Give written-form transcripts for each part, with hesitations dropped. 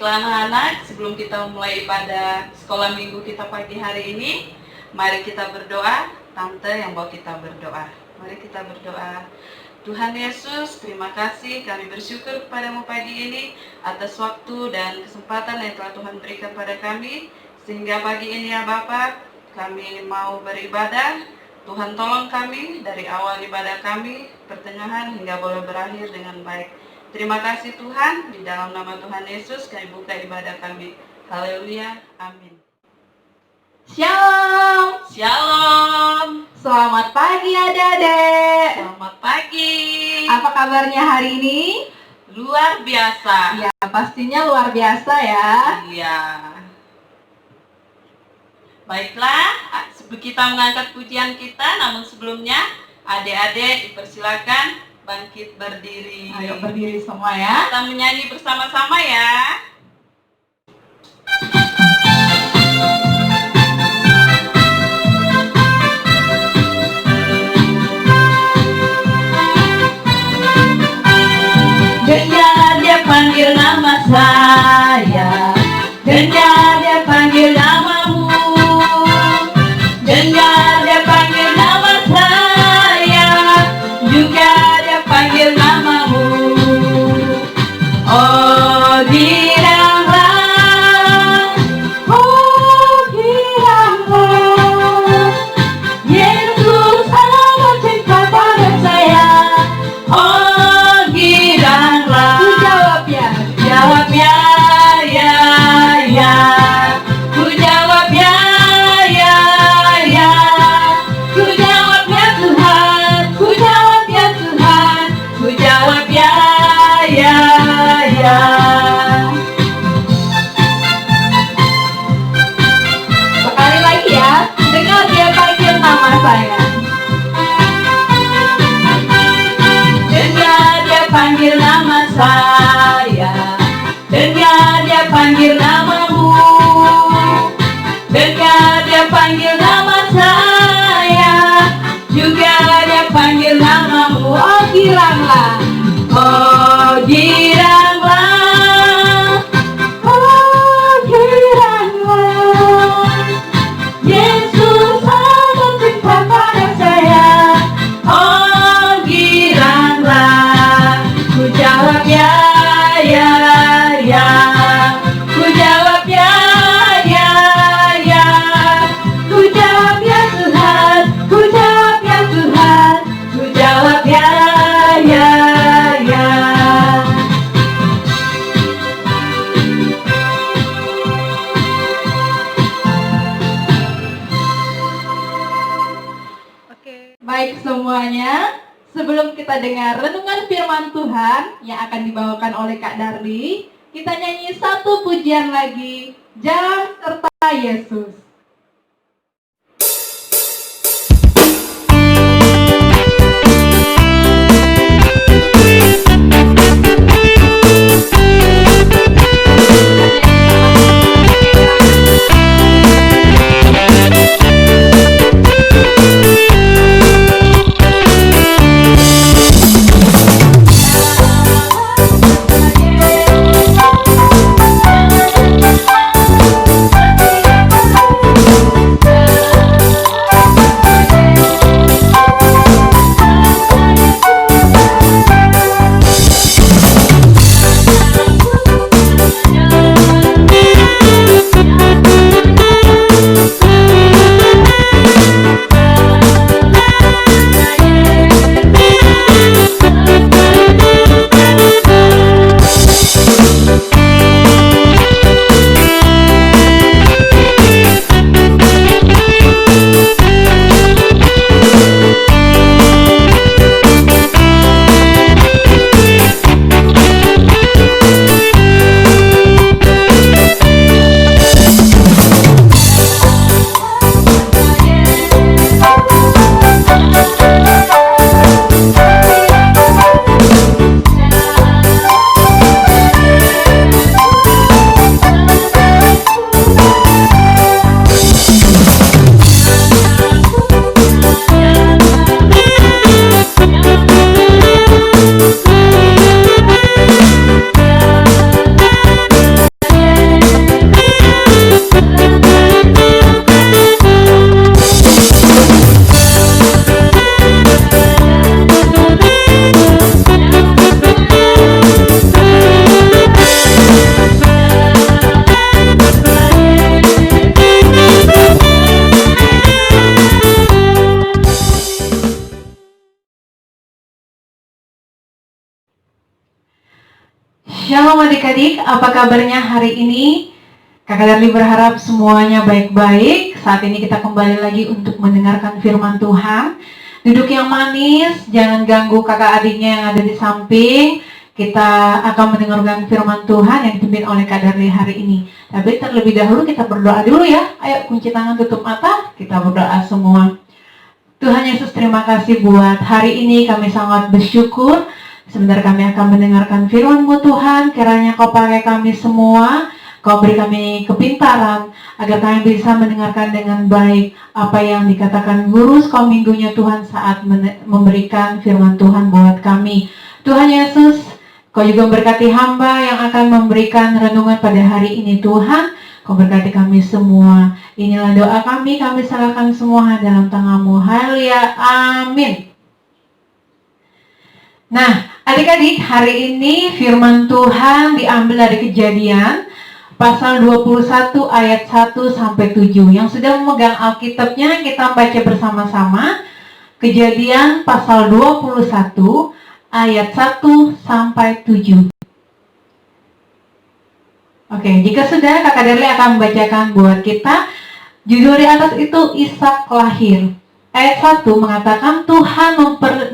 Anak-anak, sebelum kita mulai pada sekolah minggu kita pagi hari ini, mari kita berdoa. Tante yang bawa kita berdoa. Mari kita berdoa. Tuhan Yesus, terima kasih, kami bersyukur kepadamu pagi ini atas waktu dan kesempatan yang telah Tuhan berikan pada kami, sehingga pagi ini ya Bapa, kami mau beribadah. Tuhan tolong kami dari awal ibadah kami, pertengahan hingga boleh berakhir dengan baik. Terima kasih Tuhan, di dalam nama Tuhan Yesus kami buka ibadah kami. Haleluya, amin. Shalom. Shalom. Selamat pagi adik-adik. Selamat pagi. Apa kabarnya hari ini? Luar biasa. Ya, pastinya luar biasa ya. Iya. Baiklah, kita mengangkat pujian kita, namun sebelumnya adik-adik dipersilakan bangkit berdiri. Ayo berdiri semua ya. Kita menyanyi bersama-sama ya. Dengar dia panggil nama saya, dengar dia panggil namamu, dengar dia panggil nama saya, juga panggil namamu. Oh giranglah, Yesus amat cinta pada saya. Oh giranglah, Ku jawab ya, jawab ya, ya, ya. Ku jawab ya, ya, ya. Ku jawab ya Tuhan, ku jawab ya Tuhan, ku jawab ya, ya, ya. sekali lagi ya. Dengar dia panggil nama saya. Dengar dia panggil nama saya, dengar dia panggil namamu, dengar dia panggil nama saya, juga dia panggil namamu. Oh giranglah, oh giranglah, oh giranglah, Yesus amat cinta pada saya. Oh giranglah, ku jawab ya, ya, ya. Ku jawab ya, ya, ya. Ku jawab ya Tuhan, ku jawab ya Tuhan, ku jawab ya, ya, ya. Baik semuanya, sebelum kita dengar renungan firman Tuhan yang akan dibawakan oleh Kak Darli, kita nyanyi satu pujian lagi, Jalan Serta Yesus. Yesus Shalom adik-adik, apa kabarnya hari ini? Kakak Darli berharap semuanya baik-baik. Saat ini kita kembali lagi untuk mendengarkan firman Tuhan. Duduk yang manis, jangan ganggu kakak adiknya yang ada di samping. Kita akan mendengarkan firman Tuhan yang dipimpin oleh Kak Darli hari ini. Tapi terlebih dahulu kita berdoa dulu ya. Ayo kunci tangan, tutup mata, kita berdoa semua. Tuhan Yesus, terima kasih buat hari ini, kami sangat bersyukur. Sebentar kami akan mendengarkan firman-Mu Tuhan, kiranya Kau pakai kami semua, Kau beri kami kepintaran, agar kami bisa mendengarkan dengan baik apa yang dikatakan guru sekolah minggunya Tuhan saat memberikan firman Tuhan buat kami. Tuhan Yesus, Kau juga memberkati hamba yang akan memberikan renungan pada hari ini Tuhan. Kau berkati kami semua. Inilah doa kami serahkan semua dalam tangan-Mu. Haleluya, amin. Nah, adik-adik, hari ini firman Tuhan diambil dari Kejadian pasal 21 ayat 1 sampai 7. Yang sudah memegang Alkitabnya, kita baca bersama-sama. Kejadian pasal 21 ayat 1 sampai 7. Oke, jika sudah, Kakak Darli akan membacakan buat kita. Judul di atas itu Ishak lahir. Ayat 1 mengatakan Tuhan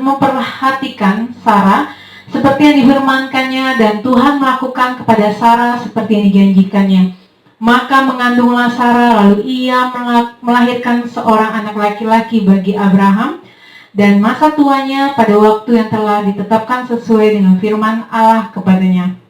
memperhatikan Sarah seperti yang difirmankannya, dan Tuhan melakukan kepada Sarah seperti yang dijanjikannya. Maka mengandunglah Sarah, lalu ia melahirkan seorang anak laki-laki bagi Abraham, dan masa tuanya pada waktu yang telah ditetapkan sesuai dengan firman Allah kepadanya.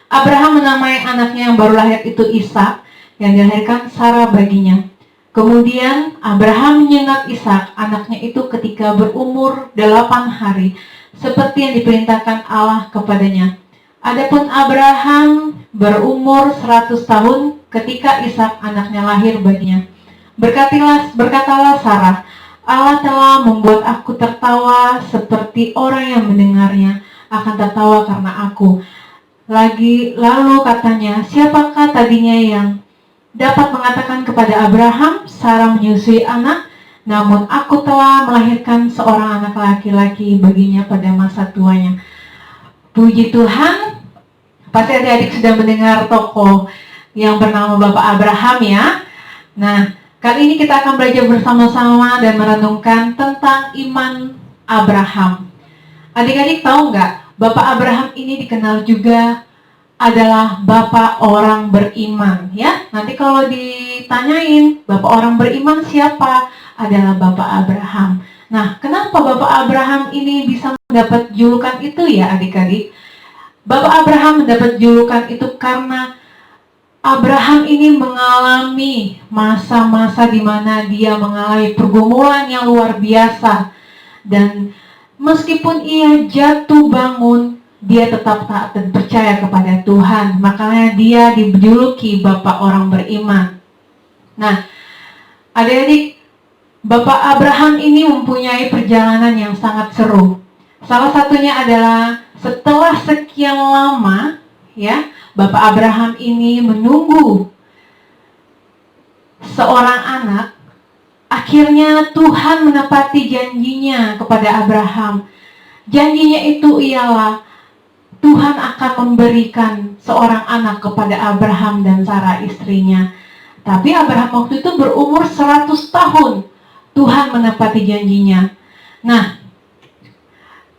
Abraham menamai anaknya yang baru lahir itu Ishak, yang dilahirkan Sarah baginya. Kemudian Abraham menyengat Ishak, anaknya itu ketika berumur 8 hari, seperti yang diperintahkan Allah kepadanya. Adapun Abraham berumur 100 tahun ketika Ishak anaknya lahir baginya. Berkatalah Sarah, Allah telah membuat aku tertawa seperti orang yang mendengarnya akan tertawa karena aku. Lalu katanya, siapakah tadinya yang dapat mengatakan kepada Abraham, Sarah menyusui anak, namun aku telah melahirkan seorang anak laki-laki baginya pada masa tuanya. Puji Tuhan, pasti adik-adik sudah mendengar tokoh yang bernama Bapak Abraham ya. Nah, kali ini kita akan belajar bersama-sama dan merenungkan tentang iman Abraham. Adik-adik tahu nggak, Bapak Abraham ini dikenal juga adalah bapak orang beriman ya. Nanti kalau ditanyain bapak orang beriman siapa, adalah Bapak Abraham. Nah, kenapa Bapak Abraham ini bisa mendapat julukan itu ya adik-adik? Bapak Abraham mendapat julukan itu karena Abraham ini mengalami masa-masa di mana dia mengalami pergumulan yang luar biasa, dan meskipun ia jatuh bangun, dia tetap taat dan percaya kepada Tuhan. Makanya dia dijuluki Bapak orang beriman. Nah, adik-adik, Bapak Abraham ini mempunyai perjalanan yang sangat seru. Salah satunya adalah setelah sekian lama, ya, Bapak Abraham ini menunggu seorang anak. Akhirnya Tuhan menepati janjinya kepada Abraham. Janjinya itu ialah Tuhan akan memberikan seorang anak kepada Abraham dan Sarah istrinya. Tapi Abraham waktu itu berumur 100 tahun. Tuhan menepati janjinya. Nah,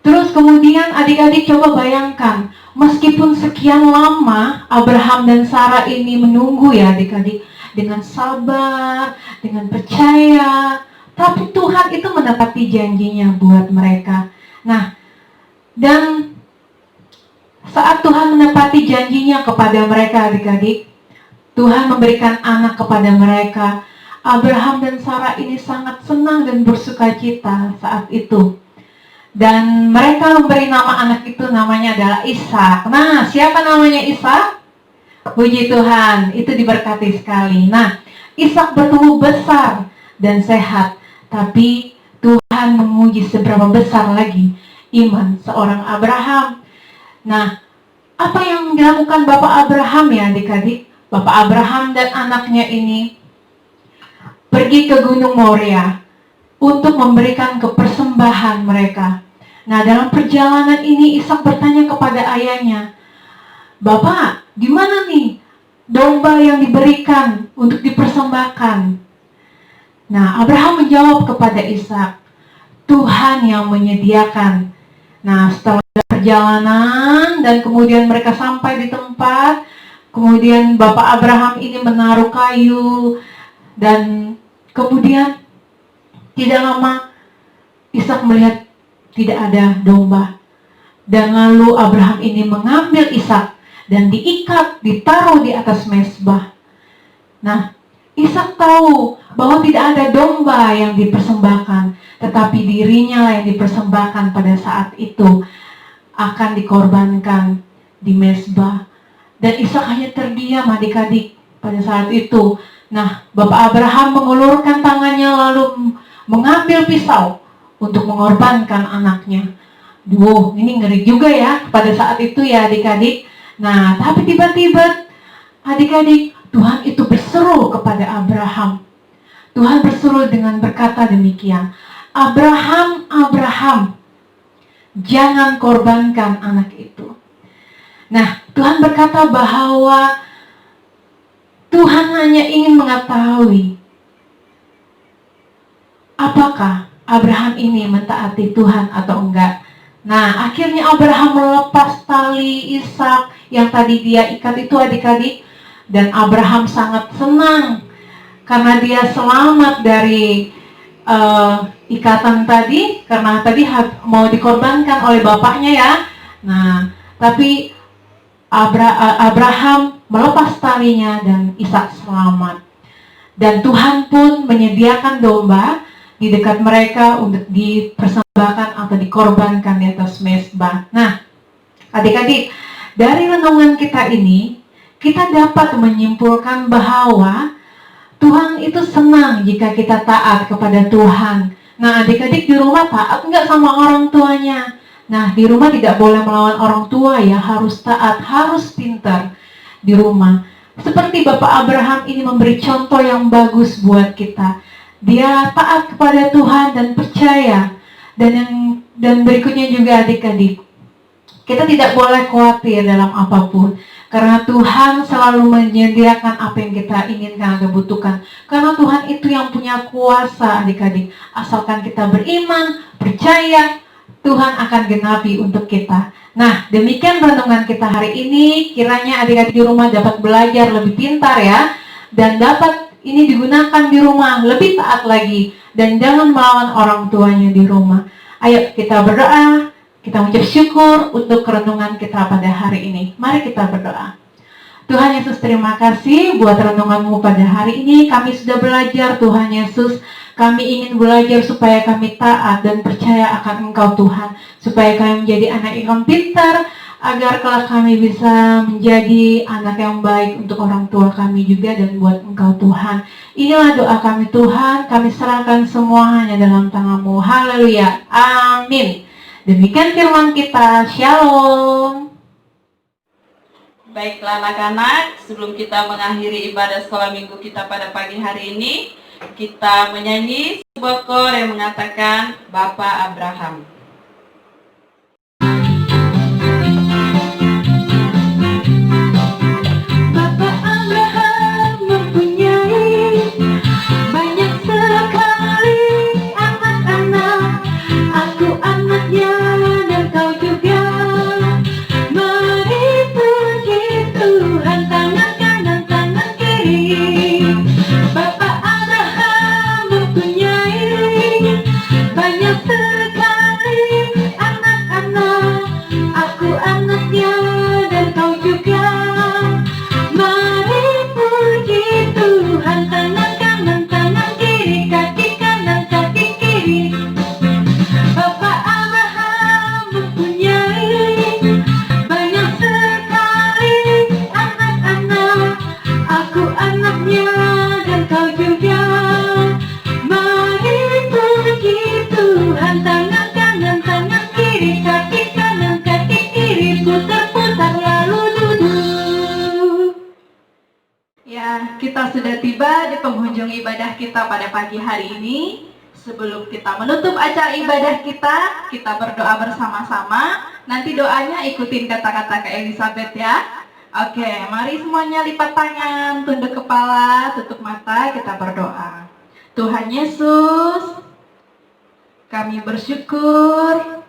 terus kemudian adik-adik coba bayangkan, meskipun sekian lama Abraham dan Sarah ini menunggu ya adik-adik, dengan sabar, dengan percaya, tapi Tuhan itu menepati janjinya buat mereka. Nah, dan saat Tuhan menepati janjinya kepada mereka adik-adik, Tuhan memberikan anak kepada mereka. Abraham dan Sarah ini sangat senang dan bersukacita saat itu. Dan mereka memberi nama anak itu, namanya adalah Ishak. Nah, siapa namanya Ishak? Puji Tuhan, itu diberkati sekali. Nah, Ishak bertumbuh besar dan sehat. Tapi Tuhan menguji seberapa besar lagi iman seorang Abraham. Nah, apa yang dilakukan Bapak Abraham ya adik-adik? Bapak Abraham dan anaknya ini pergi ke Gunung Moria untuk memberikan kepersembahan mereka. Nah, dalam perjalanan ini Ishak bertanya kepada ayahnya, "Bapak, gimana nih domba yang diberikan untuk dipersembahkan?" Nah, Abraham menjawab kepada Ishak, "Tuhan yang menyediakan." Nah, setelah perjalanan dan kemudian mereka sampai di tempat, kemudian Bapak Abraham ini menaruh kayu, dan kemudian tidak lama Ishak melihat tidak ada domba. Dan lalu Abraham ini mengambil Ishak dan diikat, ditaruh di atas mezbah. Nah, Ishak tahu bahwa tidak ada domba yang dipersembahkan, tetapi dirinya lah yang dipersembahkan pada saat itu, akan dikorbankan di mezbah. Dan Ishak hanya terdiam adik-adik pada saat itu. Nah, Bapak Abraham mengulurkan tangannya lalu mengambil pisau untuk mengorbankan anaknya. Duh, ini ngeri juga ya pada saat itu ya adik-adik. Nah, tapi tiba-tiba adik-adik, Tuhan itu berseru kepada Abraham. Tuhan berseru dengan berkata demikian, "Abraham, Abraham, jangan korbankan anak itu." Nah, Tuhan berkata bahwa Tuhan hanya ingin mengetahui apakah Abraham ini mentaati Tuhan atau enggak. Nah, akhirnya Abraham melepas tali Ishak yang tadi dia ikat itu adik-adik. Dan Abraham sangat senang karena dia selamat dari ikatan tadi, karena tadi mau dikorbankan oleh bapaknya ya. Nah, tapi Abraham melepas talinya dan Ishak selamat. Dan Tuhan pun menyediakan domba di dekat mereka untuk dipersembahkan atau dikorbankan di atas mezbah. Nah, adik-adik, dari renungan kita ini, kita dapat menyimpulkan bahwa Tuhan itu senang jika kita taat kepada Tuhan. Nah, adik-adik di rumah taat nggak sama orang tuanya? Nah, di rumah tidak boleh melawan orang tua ya, harus taat, harus pintar di rumah. Seperti Bapak Abraham ini memberi contoh yang bagus buat kita. Dia taat kepada Tuhan dan percaya. Dan berikutnya juga adik-adik, kita tidak boleh khawatir dalam apapun. Karena Tuhan selalu menyediakan apa yang kita inginkan atau butuhkan. Karena Tuhan itu yang punya kuasa adik-adik. Asalkan kita beriman, percaya, Tuhan akan genapi untuk kita. Nah, demikian renungan kita hari ini. Kiranya adik-adik di rumah dapat belajar lebih pintar ya. Dan dapat ini digunakan di rumah lebih taat lagi. Dan jangan melawan orang tuanya di rumah. Ayo kita berdoa. Kita mengucap syukur untuk renungan kita pada hari ini. Mari kita berdoa. Tuhan Yesus, terima kasih buat renungan-Mu pada hari ini. Kami sudah belajar, Tuhan Yesus. Kami ingin belajar supaya kami taat dan percaya akan Engkau, Tuhan. Supaya kami menjadi anak yang pintar, agar kelak kami bisa menjadi anak yang baik untuk orang tua kami juga dan buat Engkau, Tuhan. Inilah doa kami, Tuhan. Kami serahkan semua hanya dalam tangan-Mu. Haleluya. Amin. Demikian firman kita. Shalom. Baiklah anak-anak, sebelum kita mengakhiri ibadah sekolah minggu kita pada pagi hari ini, kita menyanyi sebuah kor yang mengatakan Bapak Abraham. Bapak Abraham mempunyai banyak sekali anak-anak. Aku anaknya dan kau juga. Mari puji Tuhan, tangan kanan, tangan kiri. Bapak Abraham mempunyai banyak sekali anak-anak. Aku anaknya dan kau juga. Mari puji Tuhan, tangan kanan, tangan kiri, kaki kanan, kaki kiri. Bapak Abraham mempunyai banyak sekali anak-anak. Aku anaknya dan kau juga. Mari puji Tuhan, tangan kanan, tangan kiri, kaki kanan, kaki kiri, putar-putar lalu duduk. Ya, kita sudah tiba di penghujung ibadah kita pada pagi hari ini. Sebelum kita menutup acara ibadah kita berdoa bersama-sama. Nanti doanya ikutin kata-kata Kak Elizabeth ya. Oke, mari semuanya lipat tangan, tunduk kepala, tutup mata, kita berdoa. Tuhan Yesus, kami bersyukur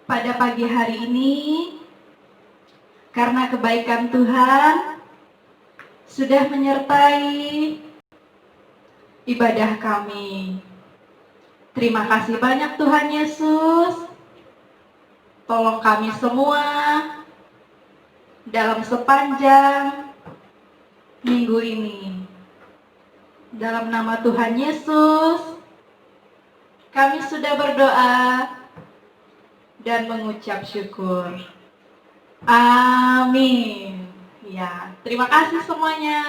pada pagi hari ini karena kebaikan Tuhan sudah menyertai ibadah kami. Terima kasih banyak Tuhan Yesus. Tolong kami semua dalam sepanjang minggu ini. Dalam nama Tuhan Yesus, kami sudah berdoa dan mengucap syukur. Amin. Ya, terima kasih semuanya.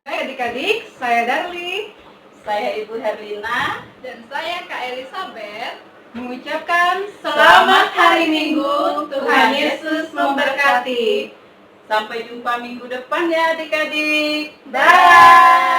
Baik adik-adik, saya Darli, saya Ibu Herlina, Dan saya Kak Elizabeth. mengucapkan selamat hari Minggu, Tuhan Yesus memberkati. Sampai jumpa minggu depan ya adik-adik. Dah.